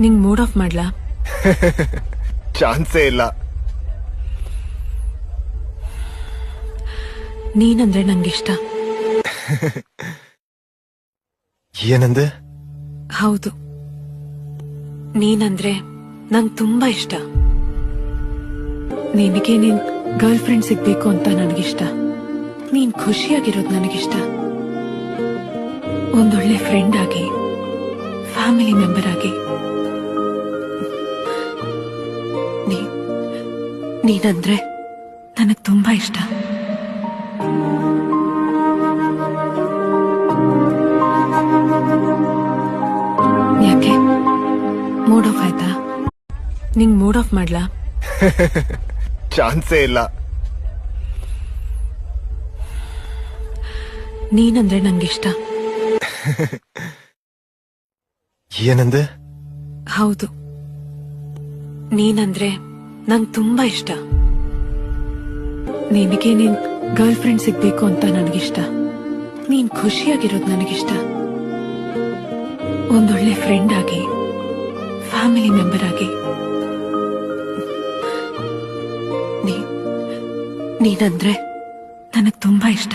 ನಿಂಗ್ mood of ಮಾಡ್ಲಾ? ಚಾನ್ಸೇ ಇಲ್ಲ. ನೀನಂದ್ರೆ ನಂಗಿಷ್ಟ. ಏನಂದೆ? ಹೌದು, ನೀನಂದ್ರೆ ನಂಗ್ ತುಂಬಾ ಇಷ್ಟ. ನಿನಗೆ ನಿನ್ ಗರ್ಲ್ ಫ್ರೆಂಡ್ ಸಿಗ್ಬೇಕು ಅಂತ ನನಗಿಷ್ಟ. ನೀನ್ ಖುಷಿಯಾಗಿರೋದು ನನಗಿಷ್ಟ. ಒಂದೊಳ್ಳೆ ಫ್ರೆಂಡ್ ಆಗಿ, ಫ್ಯಾಮಿಲಿ ಮೆಂಬರ್ ಆಗಿ. ನೀನಂದ್ರೆ ನನಗ್ ತುಂಬಾ ಇಷ್ಟ. ಯಾಕೆ ಮೂಡ್ ಆಫ್ ಆಯ್ತಾ? ನಿಂಗ್ ಮೂಡ್ ಆಫ್ ಮಾಡ್ಲಾ? ಚಾನ್ಸೇ ಇಲ್ಲ. ನೀನಂದ್ರೆ ನಂಗಿಷ್ಟ. ಏನಂದೆ? ಹೌದು, ನೀನಂದ್ರೆ ನಂಗ್ ತುಂಬಾ ಇಷ್ಟ. ನಿನಗೆ ನಿನ್ ಗರ್ಲ್ ಫ್ರೆಂಡ್ ಸಿಗ್ಬೇಕು ಅಂತ ನನಗಿಷ್ಟ. ನೀನ್ ಖುಷಿಯಾಗಿರೋದು ನನಗಿಷ್ಟ. ಒಂದೊಳ್ಳೆ ಫ್ರೆಂಡ್ ಆಗಿ, ಫ್ಯಾಮಿಲಿ ಮೆಂಬರ್ ಆಗಿ. ನೀನಂದ್ರೆ ನನಗ್ ತುಂಬಾ ಇಷ್ಟ.